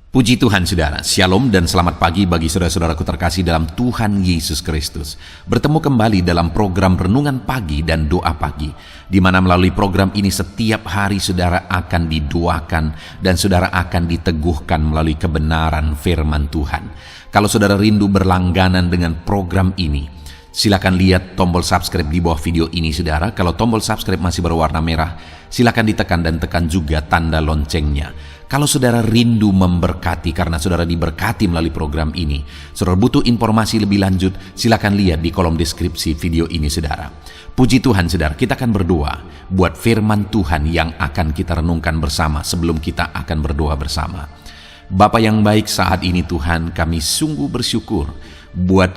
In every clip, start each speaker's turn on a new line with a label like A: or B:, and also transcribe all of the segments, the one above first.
A: Puji Tuhan saudara, Shalom dan selamat pagi bagi saudara-saudaraku terkasih dalam Tuhan Yesus Kristus. Bertemu kembali dalam program Renungan Pagi dan Doa Pagi, di mana melalui program ini setiap hari saudara akan didoakan dan saudara akan diteguhkan melalui kebenaran firman Tuhan. Kalau saudara rindu berlangganan dengan program ini, silakan lihat tombol subscribe di bawah video ini saudara. Kalau tombol subscribe masih berwarna merah, silakan ditekan dan tekan juga tanda loncengnya. Kalau saudara rindu memberkati karena saudara diberkati melalui program ini, saudara butuh informasi lebih lanjut, silakan lihat di kolom deskripsi video ini saudara. Puji Tuhan saudara, kita akan berdoa buat firman Tuhan yang akan kita renungkan bersama sebelum kita akan berdoa bersama. Bapa yang baik, saat ini Tuhan kami sungguh bersyukur buat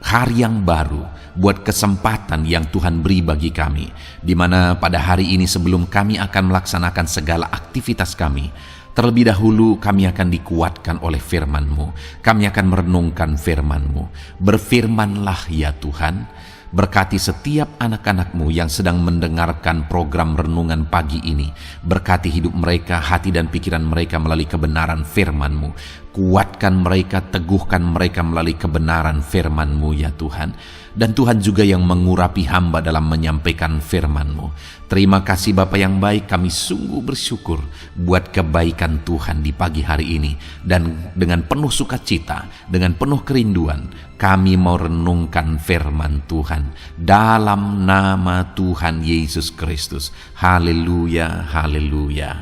A: hari yang baru, buat kesempatan yang Tuhan beri bagi kami, di mana pada hari ini sebelum kami akan melaksanakan segala aktivitas kami, terlebih dahulu kami akan dikuatkan oleh firman-Mu. Kami akan merenungkan firman-Mu. Berfirmanlah ya Tuhan, berkati setiap anak-anak-Mu yang sedang mendengarkan program renungan pagi ini. Berkati hidup mereka, hati dan pikiran mereka melalui kebenaran firman-Mu. Kuatkan mereka, teguhkan mereka melalui kebenaran firman-Mu ya Tuhan. Dan Tuhan juga yang mengurapi hamba dalam menyampaikan firman-Mu. Terima kasih Bapa yang baik, kami sungguh bersyukur buat kebaikan Tuhan di pagi hari ini. Dan dengan penuh sukacita, dengan penuh kerinduan, kami mau renungkan firman Tuhan dalam nama Tuhan Yesus Kristus. Haleluya, haleluya.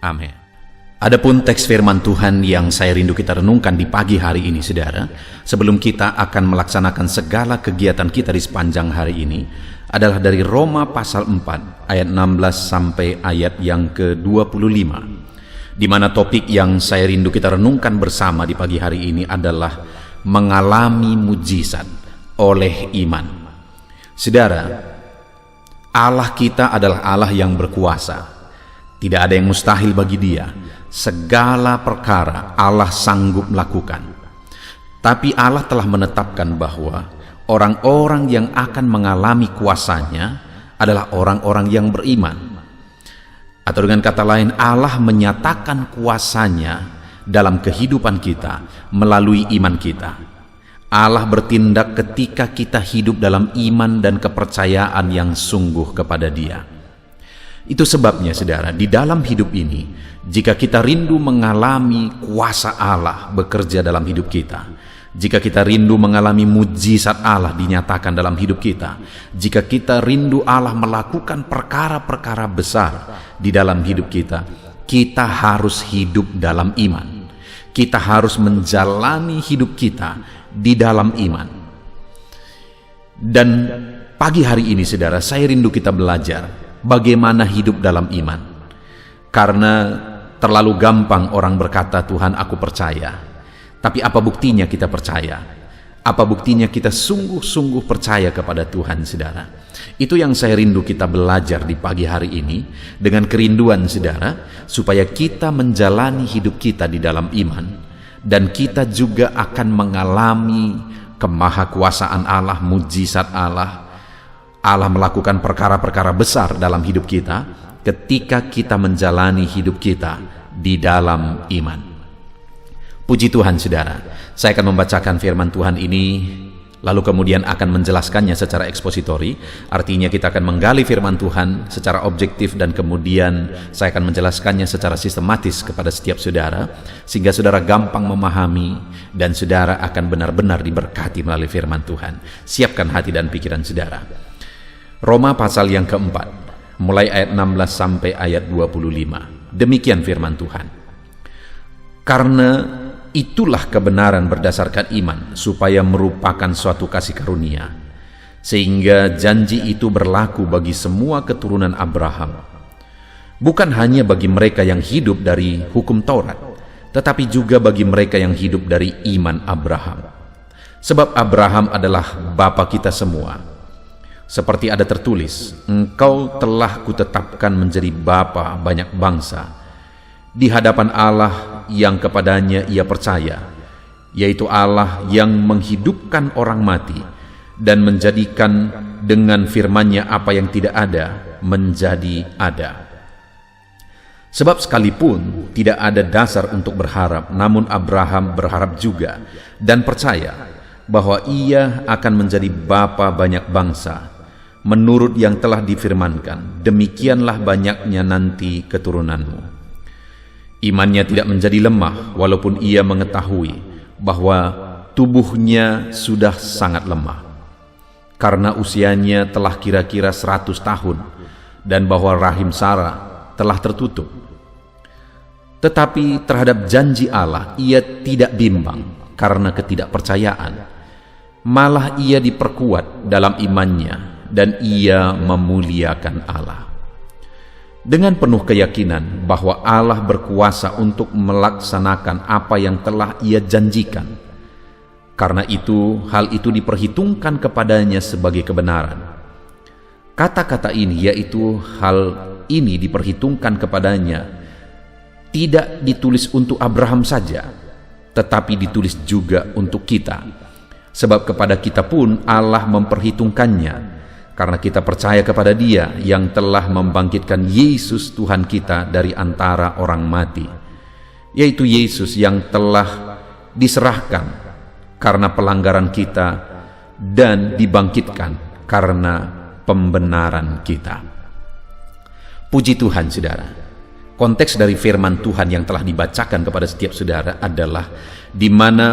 A: Amin. Adapun teks firman Tuhan yang saya rindu kita renungkan di pagi hari ini saudara, sebelum kita akan melaksanakan segala kegiatan kita di sepanjang hari ini, adalah dari Roma pasal 4 ayat 16 sampai ayat yang ke-25, di mana topik yang saya rindu kita renungkan bersama di pagi hari ini adalah mengalami mujizat oleh iman. Saudara, Allah kita adalah Allah yang berkuasa. Tidak ada yang mustahil bagi Dia. Segala perkara Allah sanggup melakukan. Tapi Allah telah menetapkan bahwa orang-orang yang akan mengalami kuasanya adalah orang-orang yang beriman. Atau dengan kata lain, Allah menyatakan kuasanya dalam kehidupan kita melalui iman kita. Allah bertindak ketika kita hidup dalam iman dan kepercayaan yang sungguh kepada Dia. Itu sebabnya saudara, di dalam hidup ini, jika kita rindu mengalami kuasa Allah bekerja dalam hidup kita, jika kita rindu mengalami mujizat Allah dinyatakan dalam hidup kita, jika kita rindu Allah melakukan perkara-perkara besar di dalam hidup kita, kita harus hidup dalam iman. Kita harus menjalani hidup kita di dalam iman. Dan pagi hari ini saudara, saya rindu kita belajar bagaimana hidup dalam iman. Karena terlalu gampang orang berkata, Tuhan aku percaya. Tapi apa buktinya kita percaya? Apa buktinya kita sungguh-sungguh percaya kepada Tuhan saudara? Itu yang saya rindu kita belajar di pagi hari ini, dengan kerinduan saudara, supaya kita menjalani hidup kita di dalam iman, dan kita juga akan mengalami kemahakuasaan Allah, mujizat Allah. Allah melakukan perkara-perkara besar dalam hidup kita ketika kita menjalani hidup kita di dalam iman. Puji Tuhan saudara, saya akan membacakan firman Tuhan ini, lalu kemudian akan menjelaskannya secara ekspositori. Artinya kita akan menggali firman Tuhan secara objektif dan kemudian saya akan menjelaskannya secara sistematis kepada setiap saudara, sehingga saudara gampang memahami dan saudara akan benar-benar diberkati melalui firman Tuhan. Siapkan hati dan pikiran saudara. Roma pasal yang keempat, mulai ayat 16 sampai ayat 25. Demikian firman Tuhan. Karena itulah kebenaran berdasarkan iman, supaya merupakan suatu kasih karunia, sehingga janji itu berlaku bagi semua keturunan Abraham. Bukan hanya bagi mereka yang hidup dari hukum Taurat, tetapi juga bagi mereka yang hidup dari iman Abraham. Sebab Abraham adalah bapa kita semua. Seperti ada tertulis, engkau telah kutetapkan menjadi bapa banyak bangsa, di hadapan Allah yang kepadanya ia percaya, yaitu Allah yang menghidupkan orang mati, dan menjadikan dengan firman-Nya apa yang tidak ada menjadi ada. Sebab sekalipun tidak ada dasar untuk berharap, namun Abraham berharap juga dan percaya bahwa ia akan menjadi bapa banyak bangsa, menurut yang telah difirmankan, demikianlah banyaknya nanti keturunanmu. Imannya tidak menjadi lemah, walaupun ia mengetahui bahwa tubuhnya sudah sangat lemah, karena usianya telah kira-kira 100 tahun, dan bahwa rahim Sarah telah tertutup. Tetapi terhadap janji Allah ia tidak bimbang karena ketidakpercayaan. Malah ia diperkuat dalam imannya dan ia memuliakan Allah. Dengan penuh keyakinan bahwa Allah berkuasa untuk melaksanakan apa yang telah ia janjikan. Karena itu, hal itu diperhitungkan kepadanya sebagai kebenaran. Kata-kata ini, yaitu hal ini diperhitungkan kepadanya, tidak ditulis untuk Abraham saja, tetapi ditulis juga untuk kita. Sebab kepada kita pun Allah memperhitungkannya, karena kita percaya kepada Dia yang telah membangkitkan Yesus Tuhan kita dari antara orang mati, yaitu Yesus yang telah diserahkan karena pelanggaran kita dan dibangkitkan karena pembenaran kita. Puji Tuhan, saudara. Konteks dari firman Tuhan yang telah dibacakan kepada setiap saudara adalah di mana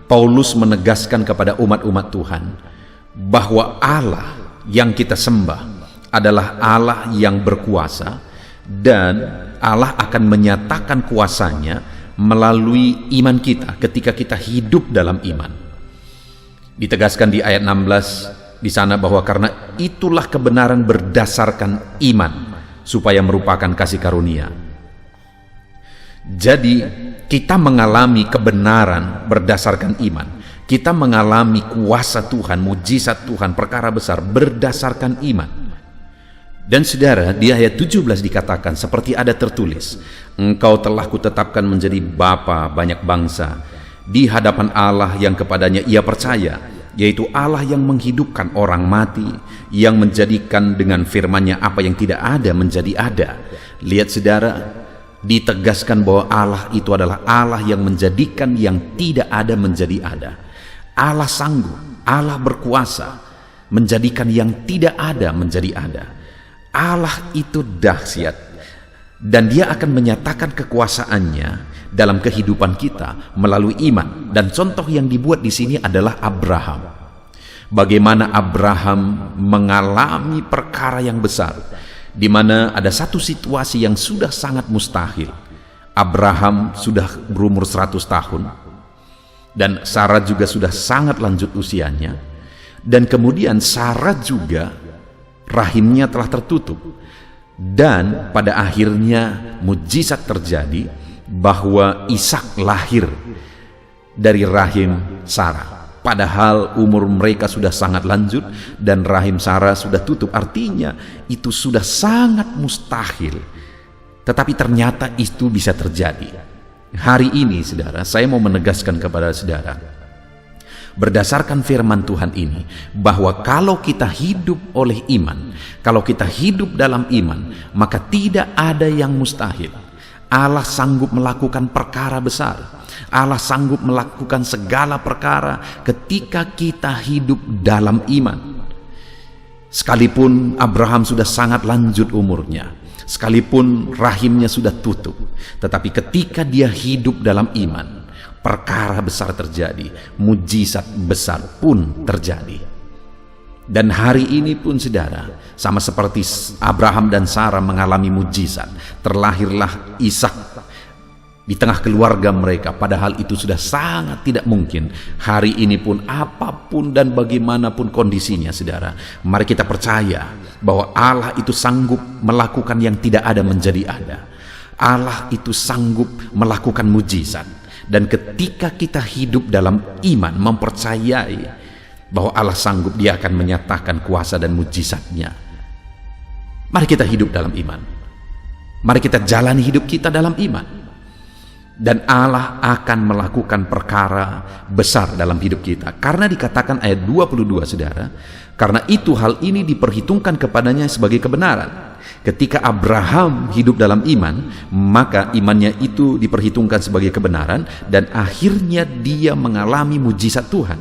A: Paulus menegaskan kepada umat-umat Tuhan bahwa Allah yang kita sembah adalah Allah yang berkuasa, dan Allah akan menyatakan kuasanya melalui iman kita ketika kita hidup dalam iman. Ditegaskan di ayat 16 di sana bahwa karena itulah kebenaran berdasarkan iman, supaya merupakan kasih karunia. Jadi kita mengalami kebenaran berdasarkan iman. Kita mengalami kuasa Tuhan, mujizat Tuhan, perkara besar berdasarkan iman. Dan saudara, di ayat 17 dikatakan seperti ada tertulis, engkau telah kutetapkan menjadi bapa banyak bangsa di hadapan Allah yang kepadanya ia percaya, yaitu Allah yang menghidupkan orang mati, yang menjadikan dengan firman-Nya apa yang tidak ada menjadi ada. Lihat saudara, ditegaskan bahwa Allah itu adalah Allah yang menjadikan yang tidak ada menjadi ada. Allah sanggup, Allah berkuasa menjadikan yang tidak ada menjadi ada. Allah itu dahsyat, dan Dia akan menyatakan kekuasaannya dalam kehidupan kita melalui iman. Dan contoh yang dibuat di sini adalah Abraham. Bagaimana Abraham mengalami perkara yang besar, di mana ada satu situasi yang sudah sangat mustahil. Abraham sudah berumur 100 tahun, dan Sarah juga sudah sangat lanjut usianya, dan kemudian Sarah juga rahimnya telah tertutup, dan pada akhirnya mujizat terjadi bahwa Ishak lahir dari rahim Sarah. Padahal umur mereka sudah sangat lanjut dan rahim Sarah sudah tutup. Artinya itu sudah sangat mustahil. Tetapi ternyata itu bisa terjadi. Hari ini, saudara, saya mau menegaskan kepada saudara, berdasarkan firman Tuhan ini, bahwa kalau kita hidup oleh iman, kalau kita hidup dalam iman, maka tidak ada yang mustahil. Allah sanggup melakukan perkara besar. Allah sanggup melakukan segala perkara ketika kita hidup dalam iman. Sekalipun Abraham sudah sangat lanjut umurnya, sekalipun rahimnya sudah tutup, tetapi ketika dia hidup dalam iman, perkara besar terjadi, mujizat besar pun terjadi. Dan hari ini pun, saudara, sama seperti Abraham dan Sarah mengalami mujizat, terlahirlah Ishak di tengah keluarga mereka, padahal itu sudah sangat tidak mungkin. Hari ini pun apapun dan bagaimanapun kondisinya, saudara, mari kita percaya bahwa Allah itu sanggup melakukan yang tidak ada menjadi ada. Allah itu sanggup melakukan mujizat. Dan ketika kita hidup dalam iman, mempercayai bahwa Allah sanggup, Dia akan menyatakan kuasa dan mujizatnya. Mari kita hidup dalam iman. Mari kita jalani hidup kita dalam iman. Dan Allah akan melakukan perkara besar dalam hidup kita. Karena dikatakan ayat 22, saudara, karena itu hal ini diperhitungkan kepadanya sebagai kebenaran. Ketika Abraham hidup dalam iman, maka imannya itu diperhitungkan sebagai kebenaran dan akhirnya dia mengalami mujizat Tuhan.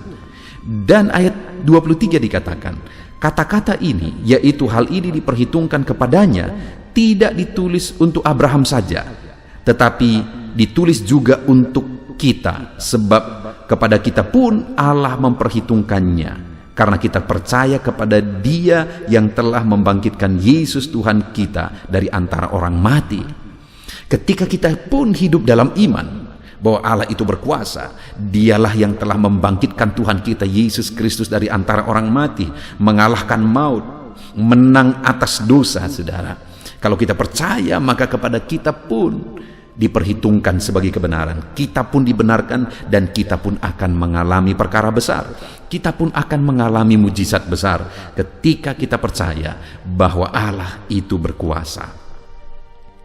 A: Dan ayat 23 dikatakan, kata-kata ini, yaitu hal ini diperhitungkan kepadanya, tidak ditulis untuk Abraham saja, tetapi ditulis juga untuk kita, sebab kepada kita pun Allah memperhitungkannya. Karena kita percaya kepada Dia yang telah membangkitkan Yesus Tuhan kita dari antara orang mati. Ketika kita pun hidup dalam iman bahwa Allah itu berkuasa, Dialah yang telah membangkitkan Tuhan kita Yesus Kristus dari antara orang mati, mengalahkan maut, menang atas dosa, saudara. Kalau kita percaya, maka kepada kita pun diperhitungkan sebagai kebenaran. Kita pun dibenarkan dan kita pun akan mengalami perkara besar. Kita pun akan mengalami mujizat besar ketika kita percaya bahwa Allah itu berkuasa.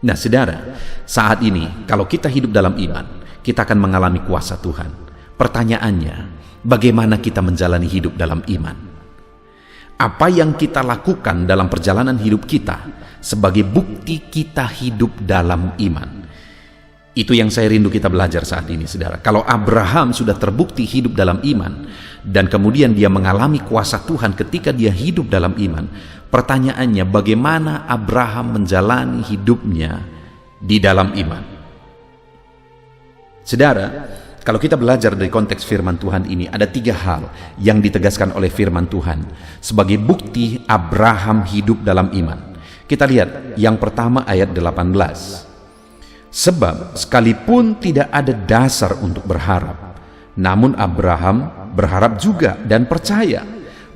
A: Nah, saudara, saat ini kalau kita hidup dalam iman, kita akan mengalami kuasa Tuhan. Pertanyaannya, bagaimana kita menjalani hidup dalam iman? Apa yang kita lakukan dalam perjalanan hidup kita sebagai bukti kita hidup dalam iman? Itu yang saya rindu kita belajar saat ini, saudara. Kalau Abraham sudah terbukti hidup dalam iman, dan kemudian dia mengalami kuasa Tuhan ketika dia hidup dalam iman, pertanyaannya, bagaimana Abraham menjalani hidupnya di dalam iman? Saudara, kalau kita belajar dari konteks firman Tuhan ini, ada 3 hal yang ditegaskan oleh firman Tuhan sebagai bukti Abraham hidup dalam iman. Kita lihat yang pertama, ayat 18. Sebab sekalipun tidak ada dasar untuk berharap, namun Abraham berharap juga dan percaya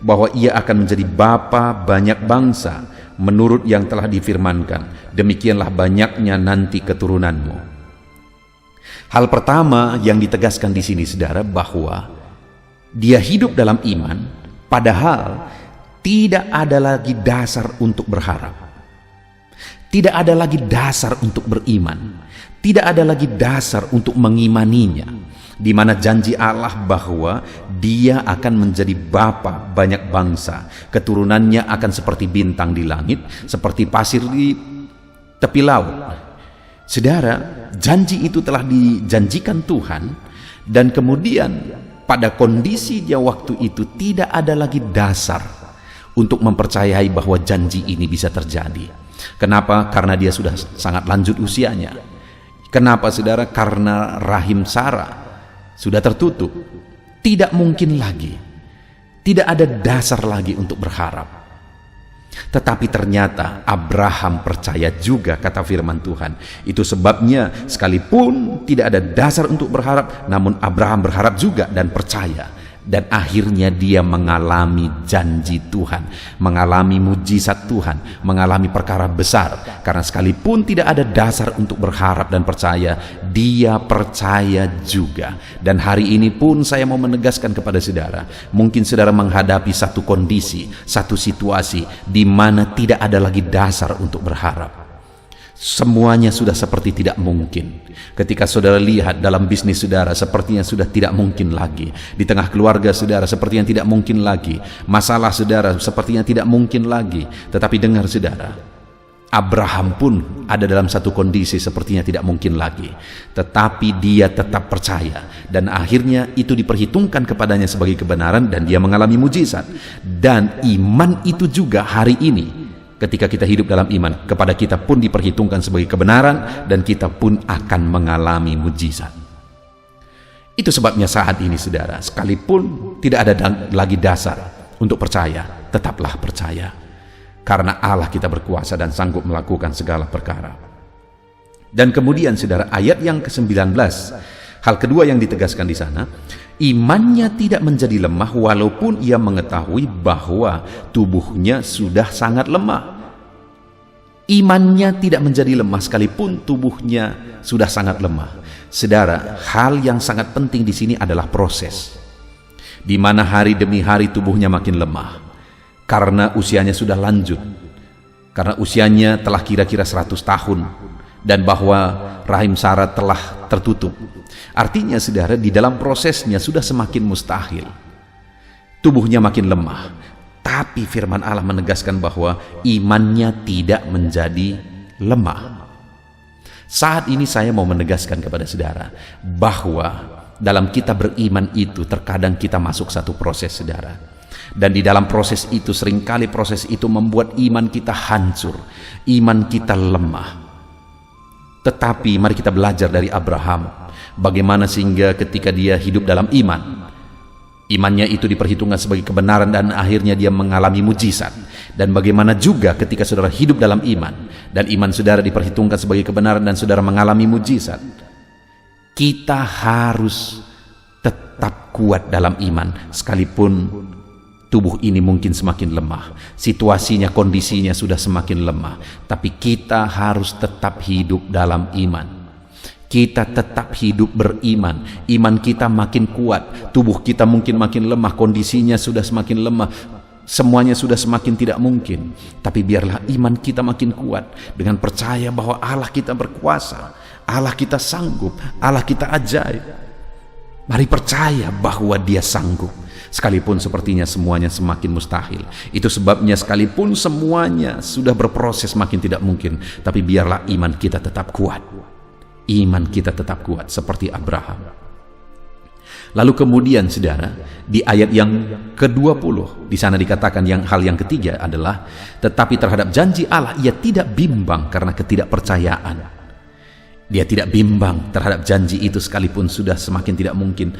A: bahwa ia akan menjadi bapa banyak bangsa menurut yang telah difirmankan, demikianlah banyaknya nanti keturunanmu. Hal pertama yang ditegaskan di sini, saudara, bahwa dia hidup dalam iman, padahal tidak ada lagi dasar untuk berharap. Tidak ada lagi dasar untuk beriman. Tidak ada lagi dasar untuk mengimaninya, di mana janji Allah bahwa dia akan menjadi bapa banyak bangsa, keturunannya akan seperti bintang di langit, seperti pasir di tepi laut. Saudara, janji itu telah dijanjikan Tuhan, dan kemudian pada kondisinya waktu itu tidak ada lagi dasar untuk mempercayai bahwa janji ini bisa terjadi. Kenapa? Karena dia sudah sangat lanjut usianya. Kenapa, saudara? Karena rahim Sarah sudah tertutup. Tidak mungkin lagi. Tidak ada dasar lagi untuk berharap. Tetapi ternyata Abraham percaya juga, kata firman Tuhan. Itu sebabnya sekalipun tidak ada dasar untuk berharap, namun Abraham berharap juga dan percaya. Dan akhirnya dia mengalami janji Tuhan, mengalami mujizat Tuhan, mengalami perkara besar. Karena sekalipun tidak ada dasar untuk berharap dan percaya, dia percaya juga. Dan hari ini pun saya mau menegaskan kepada saudara, mungkin saudara menghadapi satu kondisi, satu situasi di mana tidak ada lagi dasar untuk berharap. Semuanya sudah seperti tidak mungkin. Ketika saudara lihat dalam bisnis saudara, sepertinya sudah tidak mungkin lagi. Di tengah keluarga saudara, sepertinya tidak mungkin lagi. Masalah saudara, sepertinya tidak mungkin lagi. Tetapi dengar saudara, Abraham pun ada dalam satu kondisi sepertinya tidak mungkin lagi. Tetapi dia tetap percaya. Dan akhirnya itu diperhitungkan kepadanya sebagai kebenaran dan dia mengalami mujizat. Dan iman itu juga hari ini, ketika kita hidup dalam iman, kepada kita pun diperhitungkan sebagai kebenaran dan kita pun akan mengalami mujizat. Itu sebabnya saat ini, saudara, sekalipun tidak ada lagi dasar untuk percaya, tetaplah percaya. Karena Allah kita berkuasa dan sanggup melakukan segala perkara. Dan kemudian, saudara, ayat yang ke-19, hal kedua yang ditegaskan di sana, imannya tidak menjadi lemah walaupun ia mengetahui bahwa tubuhnya sudah sangat lemah. Imannya tidak menjadi lemah sekalipun tubuhnya sudah sangat lemah. Saudara, hal yang sangat penting di sini adalah proses, di mana hari demi hari tubuhnya makin lemah karena usianya sudah lanjut, karena usianya telah kira-kira 100 tahun, dan bahwa rahim Sarah telah tertutup. Artinya, saudara, di dalam prosesnya sudah semakin mustahil. Tubuhnya makin lemah. Tapi firman Allah menegaskan bahwa imannya tidak menjadi lemah. Saat ini saya mau menegaskan kepada saudara bahwa dalam kita beriman itu terkadang kita masuk satu proses, saudara. Dan di dalam proses itu seringkali proses itu membuat iman kita hancur, iman kita lemah. Tetapi mari kita belajar dari Abraham, bagaimana sehingga ketika dia hidup dalam iman, imannya itu diperhitungkan sebagai kebenaran dan akhirnya dia mengalami mujizat. Dan bagaimana juga ketika saudara hidup dalam iman dan iman saudara diperhitungkan sebagai kebenaran dan saudara mengalami mujizat, kita harus tetap kuat dalam iman sekalipun tubuh ini mungkin semakin lemah, situasinya, kondisinya sudah semakin lemah, tapi kita harus tetap hidup dalam iman. Kita tetap hidup beriman, iman kita makin kuat, tubuh kita mungkin makin lemah, kondisinya sudah semakin lemah, semuanya sudah semakin tidak mungkin, tapi biarlah iman kita makin kuat dengan percaya bahwa Allah kita berkuasa, Allah kita sanggup, Allah kita ajaib. Mari percaya bahwa Dia sanggup, sekalipun sepertinya semuanya semakin mustahil. Itu sebabnya sekalipun semuanya sudah berproses makin tidak mungkin, tapi biarlah iman kita tetap kuat. Iman kita tetap kuat seperti Abraham. Lalu kemudian saudara, di ayat yang ke-20 di sana dikatakan hal yang ketiga adalah tetapi terhadap janji Allah ia tidak bimbang karena ketidakpercayaan. Dia tidak bimbang terhadap janji itu sekalipun sudah semakin tidak mungkin.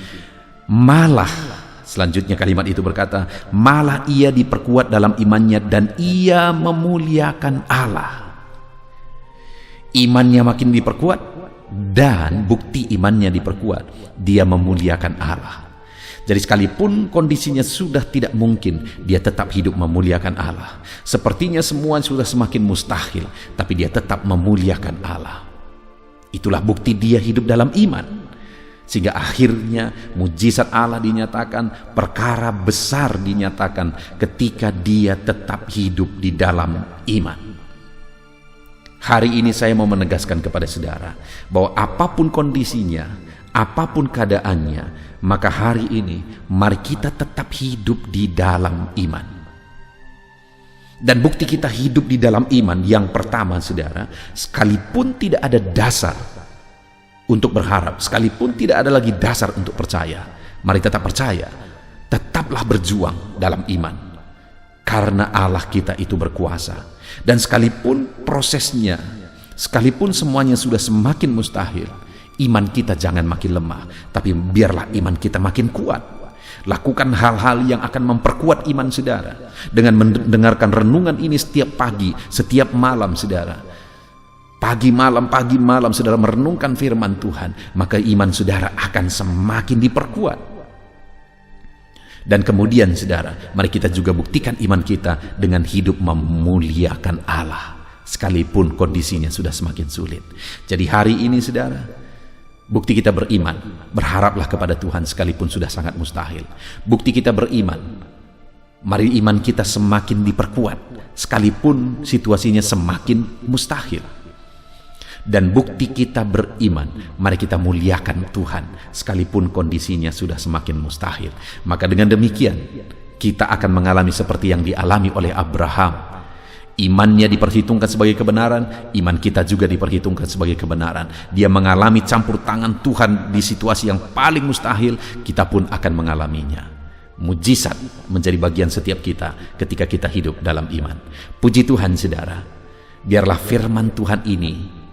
A: Malah selanjutnya kalimat itu berkata, malah ia diperkuat dalam imannya dan ia memuliakan Allah. Imannya makin diperkuat dan bukti imannya diperkuat, dia memuliakan Allah. Jadi sekalipun kondisinya sudah tidak mungkin, dia tetap hidup memuliakan Allah. Sepertinya semua sudah semakin mustahil, tapi dia tetap memuliakan Allah. Itulah bukti dia hidup dalam iman. Sehingga akhirnya mujizat Allah dinyatakan, perkara besar dinyatakan ketika dia tetap hidup di dalam iman. Hari ini saya mau menegaskan kepada saudara bahwa apapun kondisinya, apapun keadaannya, maka hari ini mari kita tetap hidup di dalam iman. Dan bukti kita hidup di dalam iman yang pertama saudara, sekalipun tidak ada dasar untuk berharap, sekalipun tidak ada lagi dasar untuk percaya, mari tetap percaya, tetaplah berjuang dalam iman, karena Allah kita itu berkuasa. Dan sekalipun prosesnya, sekalipun semuanya sudah semakin mustahil, iman kita jangan makin lemah, tapi biarlah iman kita makin kuat. Lakukan hal-hal yang akan memperkuat iman saudara dengan mendengarkan renungan ini setiap pagi, setiap malam saudara. Pagi malam saudara merenungkan firman Tuhan, maka iman saudara akan semakin diperkuat. Dan kemudian saudara, mari kita juga buktikan iman kita dengan hidup memuliakan Allah sekalipun kondisinya sudah semakin sulit. Jadi hari ini saudara, bukti kita beriman, berharaplah kepada Tuhan sekalipun sudah sangat mustahil. Bukti kita beriman, mari iman kita semakin diperkuat sekalipun situasinya semakin mustahil. Dan bukti kita beriman, mari kita muliakan Tuhan sekalipun kondisinya sudah semakin mustahil. Maka dengan demikian kita akan mengalami seperti yang dialami oleh Abraham. Imannya diperhitungkan sebagai kebenaran, iman kita juga diperhitungkan sebagai kebenaran. Dia mengalami campur tangan Tuhan di situasi yang paling mustahil, kita pun akan mengalaminya. Mujizat menjadi bagian setiap kita ketika kita hidup dalam iman. Puji Tuhan saudara, biarlah firman Tuhan ini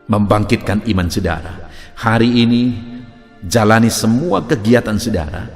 A: membangkitkan iman saudara. Hari ini jalani semua kegiatan saudara,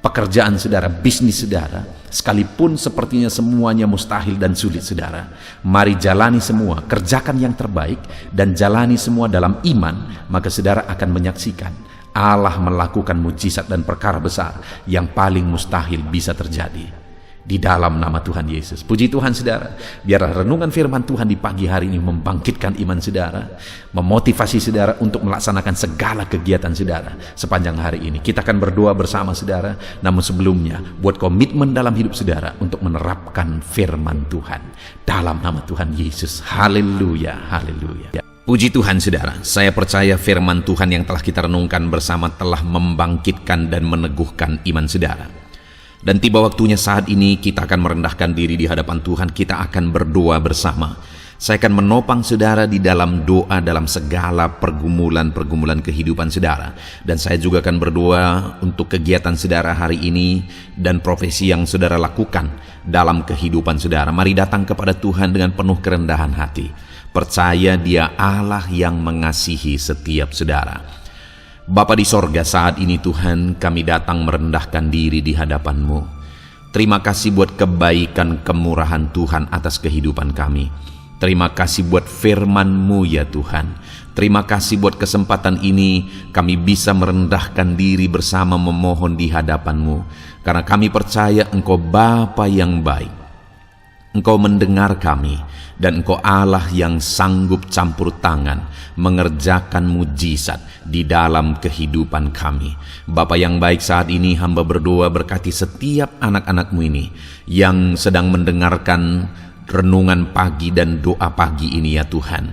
A: pekerjaan saudara, bisnis saudara, sekalipun sepertinya semuanya mustahil dan sulit saudara, mari jalani semua, kerjakan yang terbaik dan jalani semua dalam iman, maka saudara akan menyaksikan Allah melakukan mujizat dan perkara besar yang paling mustahil bisa terjadi di dalam nama Tuhan Yesus. Puji Tuhan saudara, biarlah renungan firman Tuhan di pagi hari ini membangkitkan iman saudara, memotivasi saudara untuk melaksanakan segala kegiatan saudara sepanjang hari ini. Kita akan berdoa bersama saudara, namun sebelumnya buat komitmen dalam hidup saudara untuk menerapkan firman Tuhan dalam nama Tuhan Yesus. Haleluya, haleluya. Puji Tuhan saudara, saya percaya firman Tuhan yang telah kita renungkan bersama telah membangkitkan dan meneguhkan iman saudara. Dan tiba waktunya saat ini kita akan merendahkan diri di hadapan Tuhan. Kita akan berdoa bersama. Saya akan menopang saudara di dalam doa dalam segala pergumulan kehidupan saudara. Dan saya juga akan berdoa untuk kegiatan saudara hari ini dan profesi yang saudara lakukan dalam kehidupan saudara. Mari datang kepada Tuhan dengan penuh kerendahan hati. Percaya Dia Allah yang mengasihi setiap saudara. Bapa di sorga, saat ini Tuhan kami datang merendahkan diri di hadapan-Mu. Terima kasih buat kebaikan kemurahan Tuhan atas kehidupan kami. Terima kasih buat firman-Mu ya Tuhan. Terima kasih buat kesempatan ini kami bisa merendahkan diri bersama memohon di hadapan-Mu. Karena kami percaya Engkau Bapa yang baik. Engkau mendengar kami. Dan Engkau Allah yang sanggup campur tangan mengerjakan mujizat di dalam kehidupan kami. Bapa yang baik, saat ini hamba berdoa berkati setiap anak-anak-Mu ini yang sedang mendengarkan renungan pagi dan doa pagi ini ya Tuhan.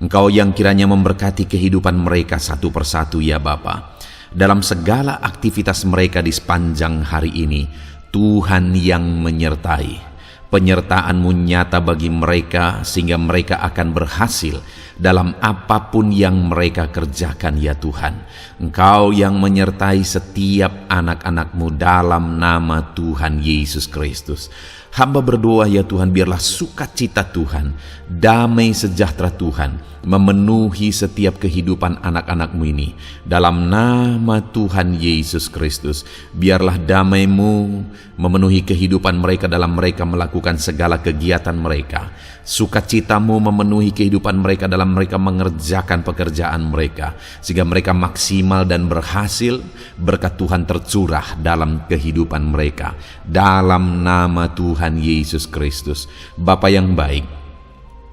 A: Engkau yang kiranya memberkati kehidupan mereka satu persatu ya Bapa. Dalam segala aktivitas mereka di sepanjang hari ini, Tuhan yang menyertai. Penyertaan-Mu nyata bagi mereka sehingga mereka akan berhasil dalam apapun yang mereka kerjakan ya Tuhan. Engkau yang menyertai setiap anak-anak-Mu dalam nama Tuhan Yesus Kristus. Hamba berdoa ya Tuhan, biarlah sukacita Tuhan, damai sejahtera Tuhan memenuhi setiap kehidupan anak-anak-Mu ini. Dalam nama Tuhan Yesus Kristus, biarlah damai-Mu memenuhi kehidupan mereka dalam mereka melakukan segala kegiatan mereka. Sukacita-Mu memenuhi kehidupan mereka dalam mereka mengerjakan pekerjaan mereka, sehingga mereka maksimal dan berhasil. Berkat Tuhan tercurah dalam kehidupan mereka. Dalam nama Tuhan Yesus Kristus. Bapa yang baik,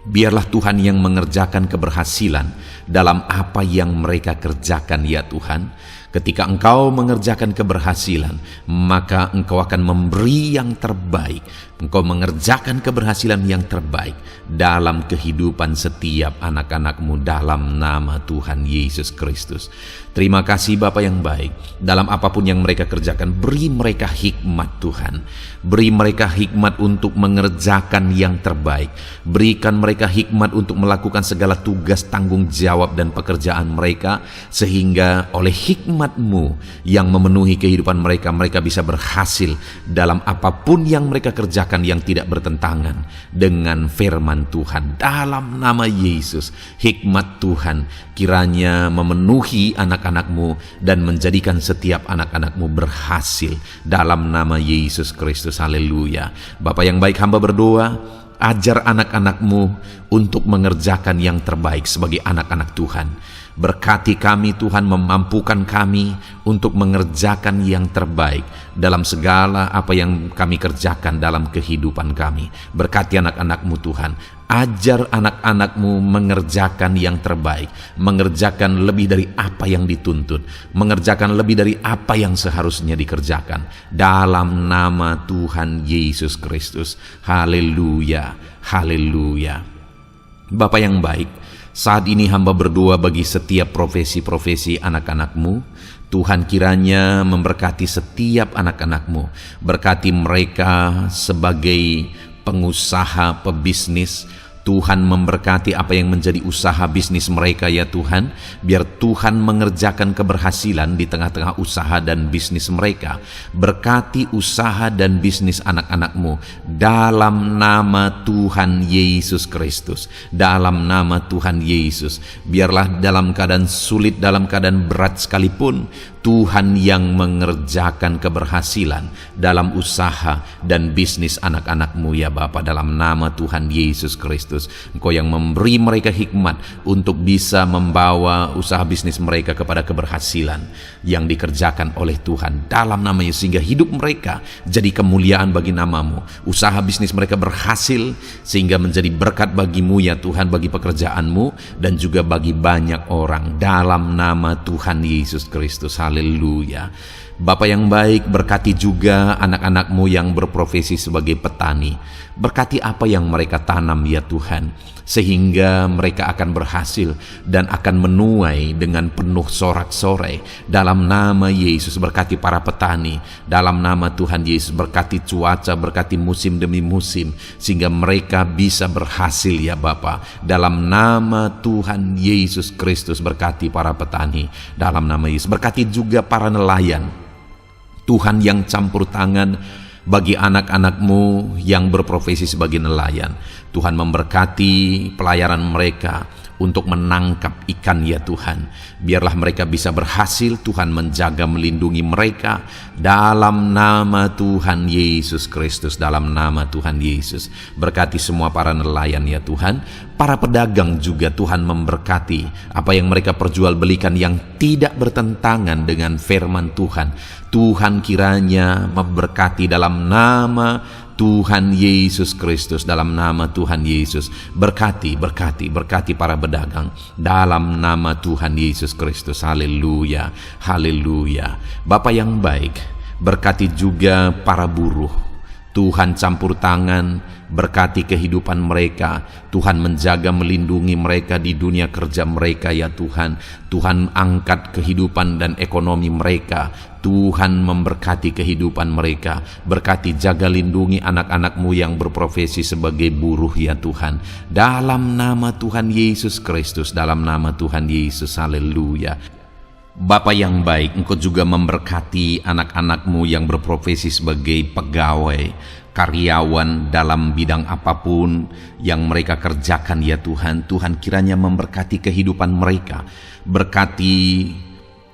A: biarlah Tuhan yang mengerjakan keberhasilan dalam apa yang mereka kerjakan ya Tuhan. Ketika Engkau mengerjakan keberhasilan, maka Engkau akan memberi yang terbaik. Engkau mengerjakan keberhasilan yang terbaik dalam kehidupan setiap anak-anak-Mu dalam nama Tuhan Yesus Kristus. Terima kasih Bapa yang baik. Dalam apapun yang mereka kerjakan, beri mereka hikmat Tuhan. Beri mereka hikmat untuk mengerjakan yang terbaik. Berikan mereka hikmat untuk melakukan segala tugas, tanggung jawab dan pekerjaan mereka, sehingga oleh hikmat-Mu yang memenuhi kehidupan mereka, mereka bisa berhasil dalam apapun yang mereka kerjakan yang tidak bertentangan dengan firman Tuhan. Dalam nama Yesus, hikmat Tuhan kiranya memenuhi anak-anak-Mu dan menjadikan setiap anak-anak-Mu berhasil dalam nama Yesus Kristus. Haleluya. Bapa yang baik, hamba berdoa, ajar anak-anak-Mu untuk mengerjakan yang terbaik sebagai anak-anak Tuhan. Berkati kami Tuhan, memampukan kami untuk mengerjakan yang terbaik dalam segala apa yang kami kerjakan dalam kehidupan kami. Berkati anak-anak-Mu Tuhan. Ajar anak-anak-Mu mengerjakan yang terbaik, mengerjakan lebih dari apa yang dituntut, mengerjakan lebih dari apa yang seharusnya dikerjakan. Dalam nama Tuhan Yesus Kristus. Haleluya, haleluya. Bapa yang baik, saat ini hamba berdoa bagi setiap profesi-profesi anak-anak-Mu. Tuhan kiranya memberkati setiap anak-anak-Mu. Berkati mereka sebagai pengusaha, pebisnis. Tuhan memberkati apa yang menjadi usaha bisnis mereka ya Tuhan. Biar Tuhan mengerjakan keberhasilan di tengah-tengah usaha dan bisnis mereka. Berkati usaha dan bisnis anak-anak-Mu dalam nama Tuhan Yesus Kristus. Dalam nama Tuhan Yesus. Biarlah dalam keadaan sulit, dalam keadaan berat sekalipun, Tuhan yang mengerjakan keberhasilan dalam usaha dan bisnis anak-anak-Mu ya Bapa, dalam nama Tuhan Yesus Kristus. Engkau yang memberi mereka hikmat untuk bisa membawa usaha bisnis mereka kepada keberhasilan yang dikerjakan oleh Tuhan dalam nama Yesus, sehingga hidup mereka jadi kemuliaan bagi nama-Mu. Usaha bisnis mereka berhasil sehingga menjadi berkat bagi-Mu ya Tuhan, bagi pekerjaan-Mu dan juga bagi banyak orang dalam nama Tuhan Yesus Kristus. Haleluya. Haleluya. Bapa yang baik, berkati juga anak-anak-Mu yang berprofesi sebagai petani. Berkati apa yang mereka tanam ya Tuhan, sehingga mereka akan berhasil dan akan menuai dengan penuh sorak-sorai. Dalam nama Yesus, berkati para petani. Dalam nama Tuhan Yesus, berkati cuaca, berkati musim demi musim, sehingga mereka bisa berhasil ya Bapa. Dalam nama Tuhan Yesus Kristus, berkati para petani. Dalam nama Yesus, berkati juga para nelayan. Tuhan yang campur tangan bagi anak-anak-Mu yang berprofesi sebagai nelayan. Tuhan memberkati pelayaran mereka untuk menangkap ikan ya Tuhan. Biarlah mereka bisa berhasil, Tuhan menjaga melindungi mereka dalam nama Tuhan Yesus Kristus. Dalam nama Tuhan Yesus, berkati semua para nelayan ya Tuhan. Para pedagang juga Tuhan memberkati apa yang mereka perjualbelikan yang tidak bertentangan dengan firman Tuhan. Tuhan kiranya memberkati dalam nama Tuhan Yesus Kristus. Dalam nama Tuhan Yesus, berkati para pedagang dalam nama Tuhan Yesus Kristus. Haleluya, haleluya. Bapa yang baik, berkati juga para buruh. Tuhan campur tangan, berkati kehidupan mereka. Tuhan menjaga melindungi mereka di dunia kerja mereka ya Tuhan. Tuhan angkat kehidupan dan ekonomi mereka. Tuhan memberkati kehidupan mereka. Berkati, jaga, lindungi anak-anak-Mu yang berprofesi sebagai buruh ya Tuhan. Dalam nama Tuhan Yesus Kristus, dalam nama Tuhan Yesus. Haleluya. Bapa yang baik, Engkau juga memberkati anak-anak-Mu yang berprofesi sebagai pegawai, karyawan dalam bidang apapun yang mereka kerjakan ya Tuhan. Tuhan kiranya memberkati kehidupan mereka. Berkati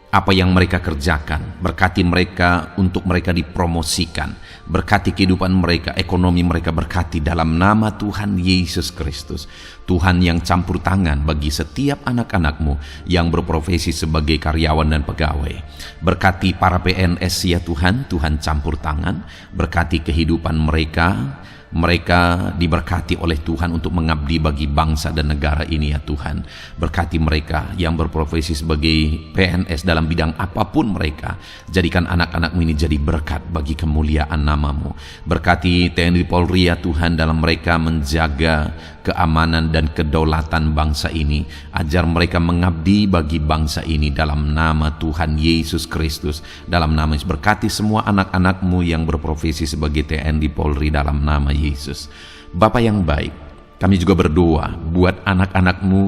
A: apa yang mereka kerjakan, berkati mereka untuk mereka dipromosikan, berkati kehidupan mereka, ekonomi mereka, berkati dalam nama Tuhan Yesus Kristus. Tuhan yang campur tangan bagi setiap anak-anak-Mu yang berprofesi sebagai karyawan dan pegawai. Berkati para PNS ya Tuhan, Tuhan campur tangan, berkati kehidupan mereka. Mereka diberkati oleh Tuhan untuk mengabdi bagi bangsa dan negara ini ya Tuhan. Berkati mereka yang berprofesi sebagai PNS dalam bidang apapun mereka. Jadikan anak-anak-Mu ini jadi berkat bagi kemuliaan nama-Mu. Berkati TNI Polri ya Tuhan dalam mereka menjaga keamanan dan kedaulatan bangsa ini. Ajar mereka mengabdi bagi bangsa ini dalam nama Tuhan Yesus Kristus. Dalam nama Yesus, berkati semua anak-anak-Mu yang berprofesi sebagai TNI Polri dalam nama Yesus. Bapa yang baik, kami juga berdoa buat anak-anak-Mu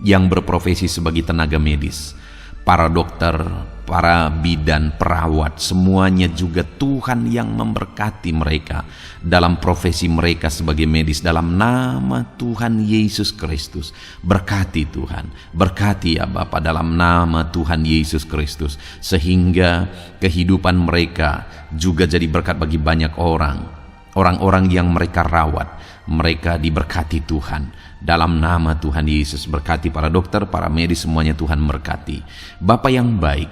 A: yang berprofesi sebagai tenaga medis, para dokter, para bidan, perawat, semuanya juga Tuhan yang memberkati mereka dalam profesi mereka sebagai medis dalam nama Tuhan Yesus Kristus. Berkati Tuhan, berkati ya Bapa dalam nama Tuhan Yesus Kristus, sehingga kehidupan mereka juga jadi berkat bagi banyak orang-orang yang mereka rawat. Mereka diberkati Tuhan dalam nama Tuhan Yesus. Berkati para dokter, para medis, semuanya Tuhan berkati. Bapa yang baik,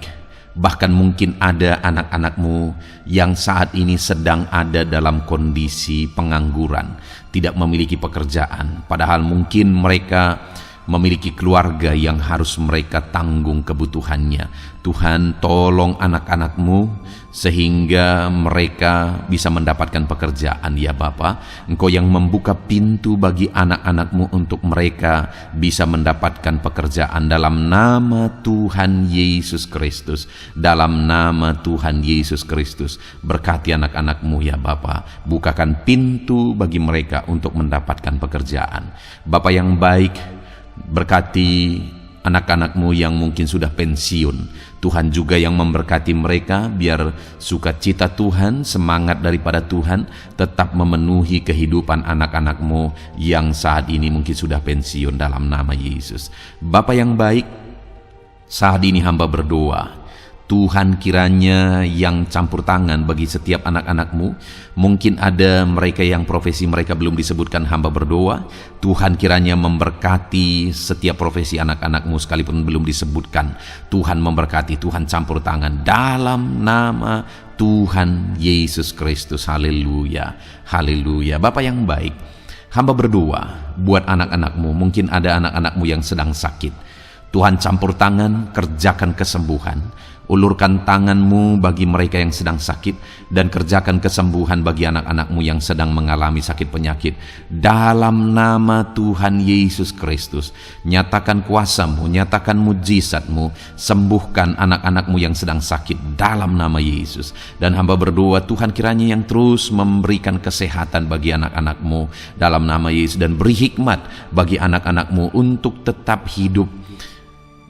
A: bahkan mungkin ada anak-anak-Mu yang saat ini sedang ada dalam kondisi pengangguran, tidak memiliki pekerjaan, padahal mungkin mereka memiliki keluarga yang harus mereka tanggung kebutuhannya. Tuhan, tolong anak-anak-Mu sehingga mereka bisa mendapatkan pekerjaan ya Bapa. Engkau yang membuka pintu bagi anak-anak-Mu untuk mereka bisa mendapatkan pekerjaan dalam nama Tuhan Yesus Kristus. Dalam nama Tuhan Yesus Kristus, berkati anak-anak-Mu ya Bapa. Bukakan pintu bagi mereka untuk mendapatkan pekerjaan. Bapa yang baik, berkati anak-anak-Mu yang mungkin sudah pensiun. Tuhan juga yang memberkati mereka, biar sukacita Tuhan, semangat daripada Tuhan tetap memenuhi kehidupan anak-anak-Mu yang saat ini mungkin sudah pensiun dalam nama Yesus. Bapa yang baik, saat ini hamba berdoa, Tuhan kiranya yang campur tangan bagi setiap anak-anak-Mu. Mungkin ada mereka yang profesi mereka belum disebutkan, hamba berdoa Tuhan kiranya memberkati setiap profesi anak-anak-Mu sekalipun belum disebutkan. Tuhan memberkati, Tuhan campur tangan dalam nama Tuhan Yesus Kristus. Haleluya, haleluya. Bapa yang baik, hamba berdoa buat anak-anak-Mu. Mungkin ada anak-anak-Mu yang sedang sakit. Tuhan campur tangan, kerjakan kesembuhan. Ulurkan tangan-Mu bagi mereka yang sedang sakit, dan kerjakan kesembuhan bagi anak-anak-Mu yang sedang mengalami sakit penyakit. Dalam nama Tuhan Yesus Kristus, nyatakan kuasa-Mu, nyatakan mujizat-Mu, sembuhkan anak-anak-Mu yang sedang sakit dalam nama Yesus. Dan hamba berdoa, Tuhan kiranya yang terus memberikan kesehatan bagi anak-anak-Mu dalam nama Yesus, dan beri hikmat bagi anak-anak-Mu untuk tetap hidup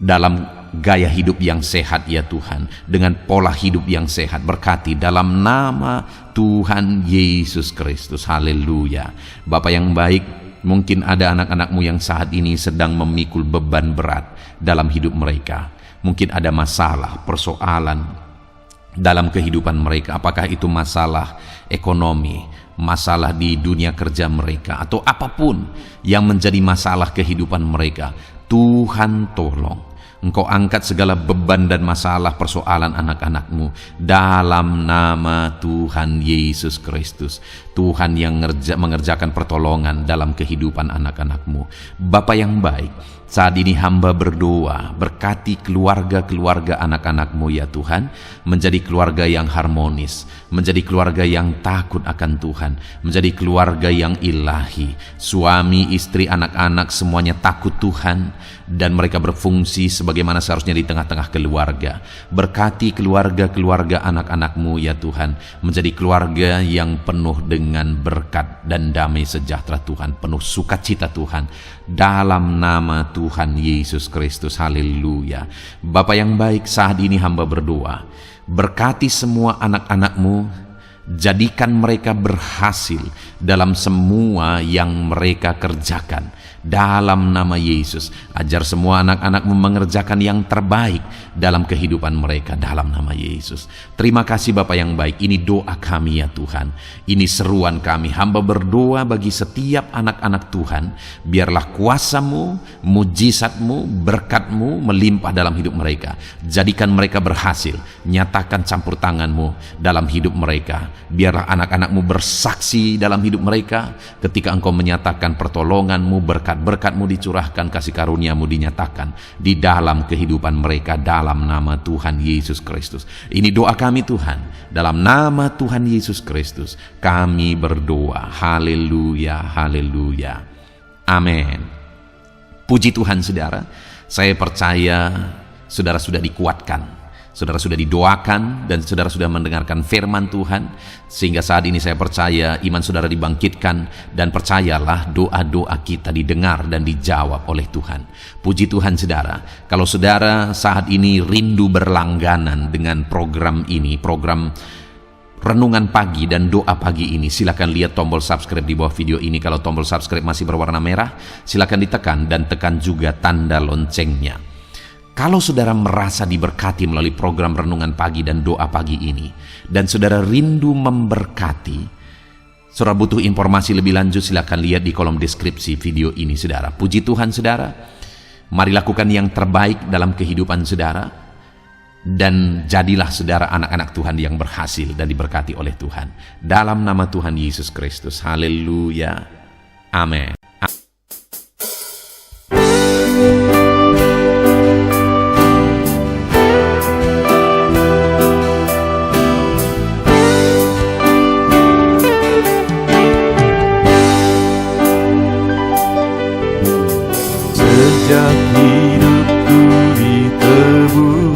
A: dalam gaya hidup yang sehat ya Tuhan, dengan pola hidup yang sehat. Berkati dalam nama Tuhan Yesus Kristus. Haleluya. Bapa yang baik, mungkin ada anak-anak-Mu yang saat ini sedang memikul beban berat dalam hidup mereka. Mungkin ada masalah, persoalan dalam kehidupan mereka. Apakah itu masalah ekonomi, masalah di dunia kerja mereka, atau apapun yang menjadi masalah kehidupan mereka. Tuhan tolong, Engkau angkat segala beban dan masalah persoalan anak-anak-Mu dalam nama Tuhan Yesus Kristus. Tuhan yang mengerjakan pertolongan dalam kehidupan anak-anak-Mu. Bapa yang baik, saat ini hamba berdoa, berkati keluarga-keluarga anak-anak-Mu ya Tuhan, menjadi keluarga yang harmonis, menjadi keluarga yang takut akan Tuhan, menjadi keluarga yang ilahi. Suami, istri, anak-anak semuanya takut Tuhan, dan mereka berfungsi sebagaimana seharusnya di tengah-tengah keluarga. Berkati keluarga-keluarga anak-anak-Mu ya Tuhan, menjadi keluarga yang penuh dengan berkat dan damai sejahtera Tuhan, penuh sukacita Tuhan, dalam nama Tuhan Yesus Kristus. Haleluya. Bapa yang baik, saat ini hamba berdoa, berkati semua anak-anak-Mu, jadikan mereka berhasil dalam semua yang mereka kerjakan dalam nama Yesus. Ajar semua anak-anak-Mu mengerjakan yang terbaik dalam kehidupan mereka dalam nama Yesus. Terima kasih Bapa yang baik. Ini doa kami ya Tuhan, ini seruan kami. Hamba berdoa bagi setiap anak-anak Tuhan, biarlah kuasa-Mu, mujizat-Mu, berkat-Mu melimpah dalam hidup mereka. Jadikan mereka berhasil. Nyatakan campur tangan-Mu dalam hidup mereka. Biarlah anak-anak-Mu bersaksi dalam hidup mereka ketika Engkau menyatakan pertolongan-Mu, berkat-berkat-Mu dicurahkan, kasih karunia-Mu dinyatakan di dalam kehidupan mereka dalam nama Tuhan Yesus Kristus. Ini doa kami Tuhan, dalam nama Tuhan Yesus Kristus kami berdoa. Haleluya, haleluya, amin. Puji Tuhan saudara, saya percaya saudara sudah dikuatkan, saudara sudah didoakan, dan saudara sudah mendengarkan firman Tuhan, sehingga saat ini saya percaya iman saudara dibangkitkan, dan percayalah doa-doa kita didengar dan dijawab oleh Tuhan. Puji Tuhan saudara. Kalau saudara saat ini rindu berlangganan dengan program ini, program Renungan Pagi dan Doa Pagi ini, silakan lihat tombol subscribe di bawah video ini. Kalau tombol subscribe masih berwarna merah, silakan ditekan, dan tekan juga tanda loncengnya. Kalau saudara merasa diberkati melalui program Renungan Pagi dan Doa Pagi ini, dan saudara rindu memberkati, saudara butuh informasi lebih lanjut, silakan lihat di kolom deskripsi video ini saudara. Puji Tuhan saudara, mari lakukan yang terbaik dalam kehidupan saudara, dan jadilah saudara anak-anak Tuhan yang berhasil dan diberkati oleh Tuhan. Dalam nama Tuhan Yesus Kristus. Haleluya, amin.
B: Sejak hidupku ditebus,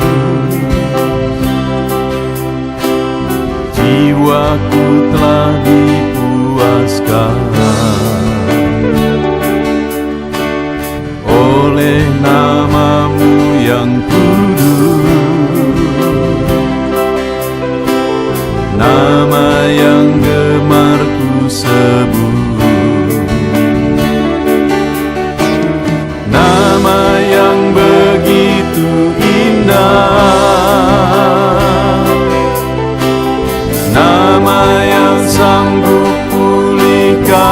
B: jiwaku telah dipuaskan oleh nama-Mu yang kudus, nama yang gemar ku sebut, nama yang begitu indah, nama yang sanggup pulihkan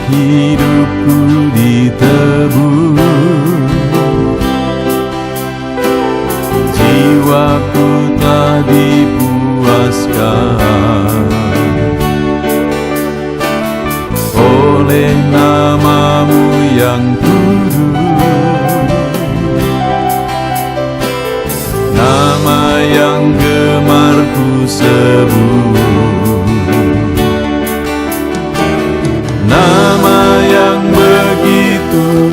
B: hidupku ditebus, jiwaku telah dipuaskan oleh nama-Mu yang kudus, nama yang gemar ku sebut, nama yang begitu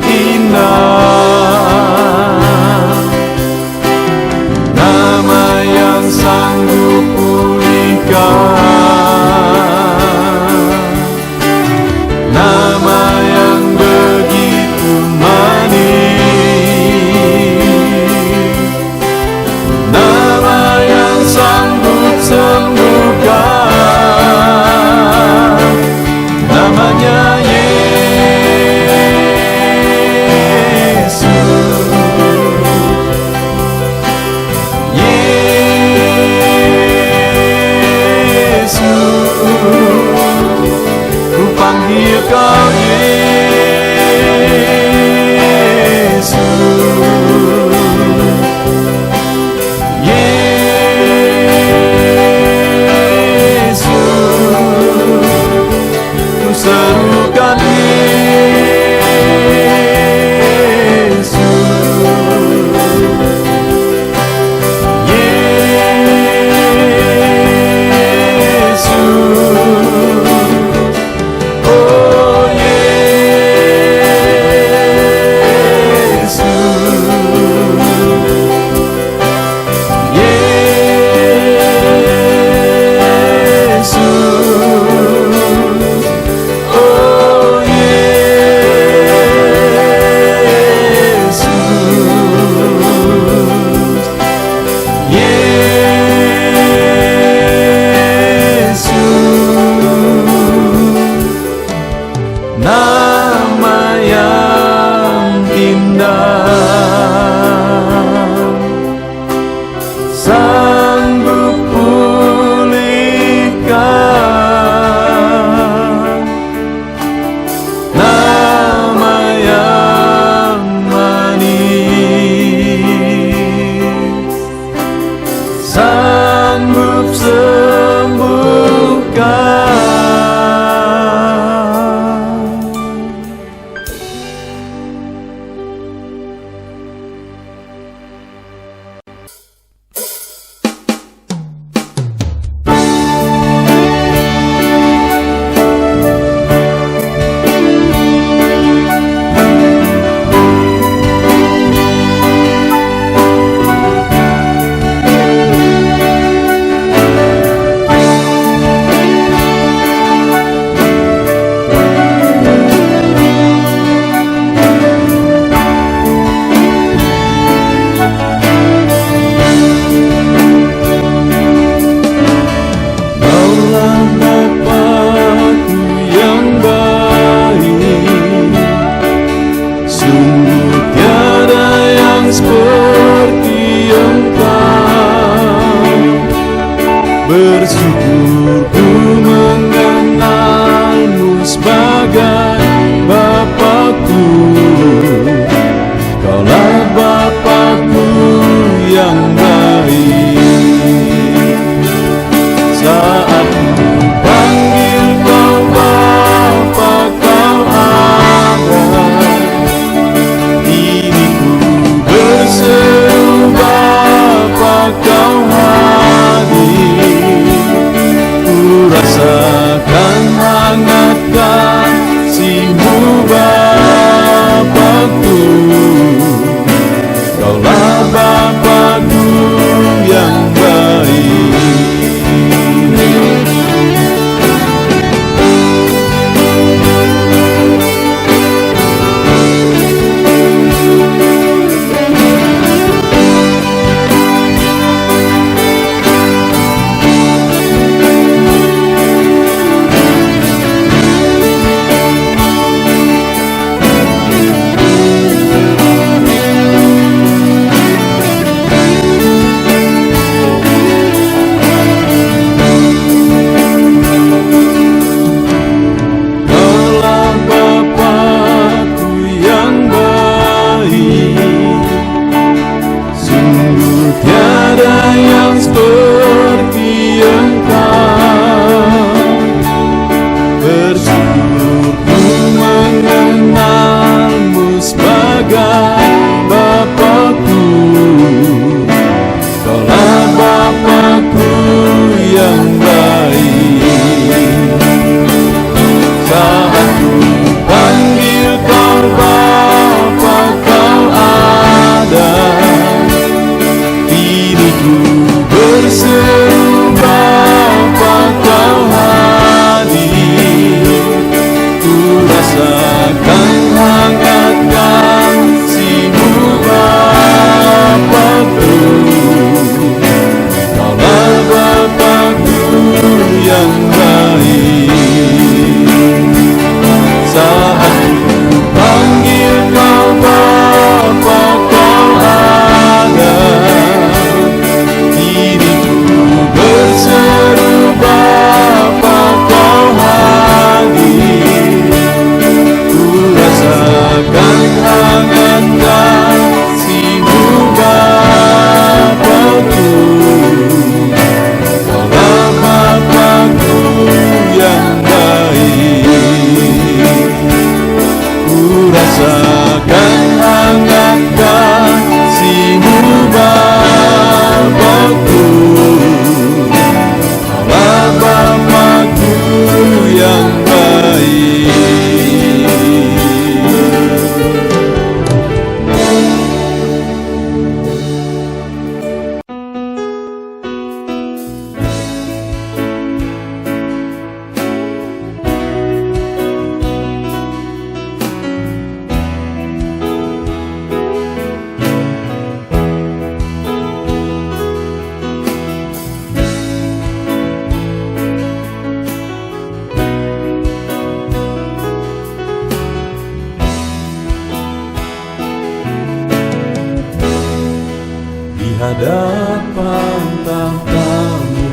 B: hadapan tahta-Mu,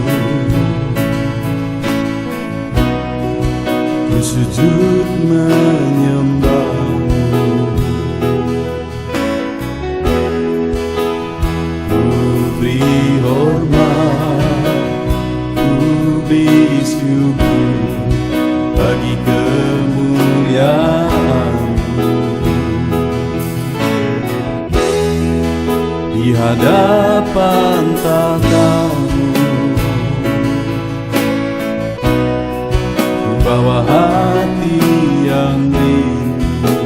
B: ku sujud menyembah-Mu. Ku beri hormat, ku beri syukur bagi kemuliaan-Mu. Di hadapan tahta-Mu, ku bawa hati yang rindu.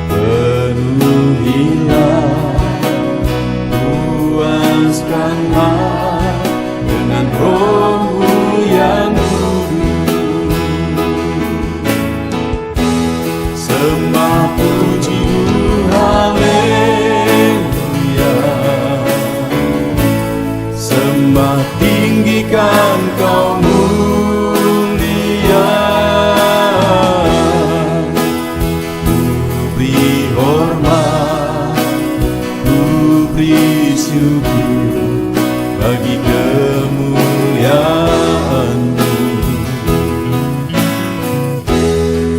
B: Penuhilah, puaskanlah dengan Roh-Mu yang kudus. Sembah puji-Mu, haleluya. Sembah tinggikan Kau mulia. Ku beri hormat, ku beri syukur bagi kemuliaan-Mu.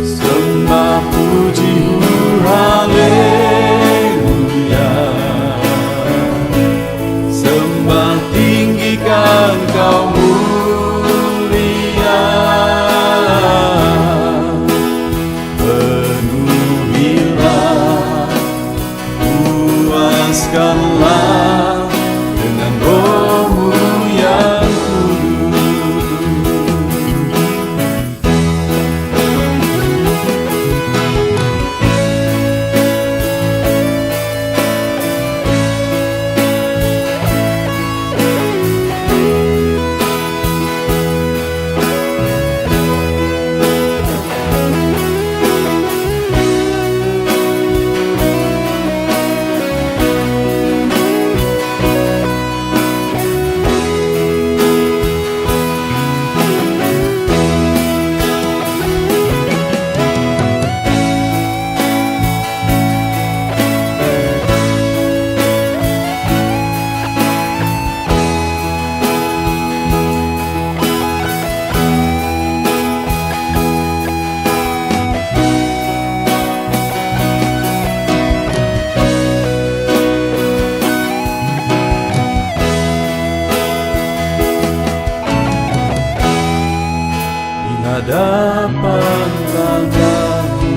B: Sembah puji-Mu, haleluya. Sembah tinggikan Kau mulia. Penuhilah, puaskanlah dengan Roh-Mu yang hadapan tahta-Mu,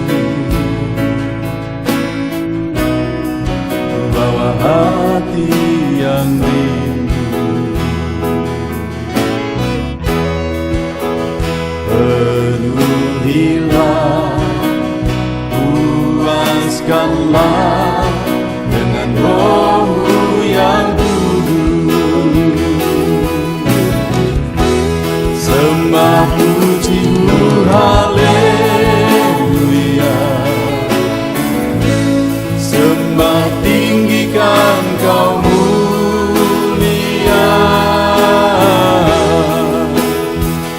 B: bawa hati yang rindu. Penuhilah, puaskanlah dengan Roh-Mu yang kudus. Sembah puji-Mu, haleluya. Sembah tinggikan Kau mulia.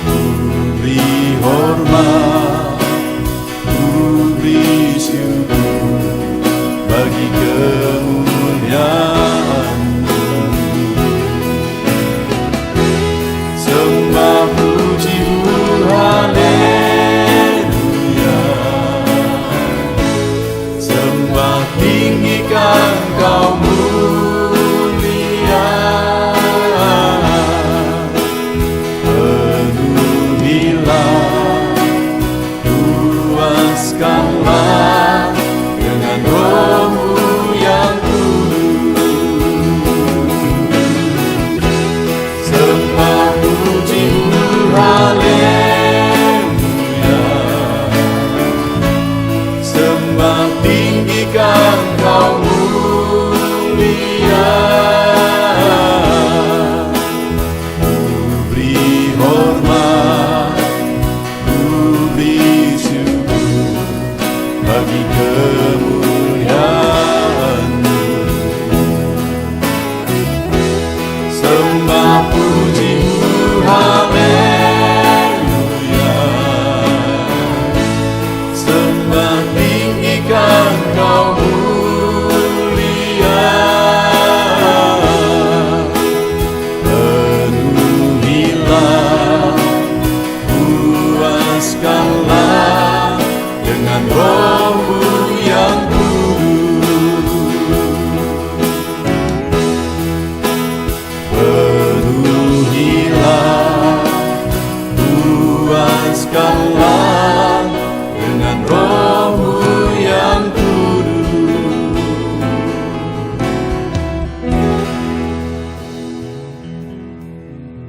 B: Ku beri hormat, ku beri syukur bagi kemuliaan-Mu. Sembah puji-Mu, haleluya. Sembah tinggikan Kau mulia. Penuhilah, puaskanlah dengan Roh-Mu yang kudus. Sembah puji-Mu, haleluya. Sembah tinggikan Kau mulia. Ku beri hormat, ku beri syukur bagi kemuliaan-Mu. Sembah puji-Mu, haleluya. Sembah tinggikan Kau mulia. Kau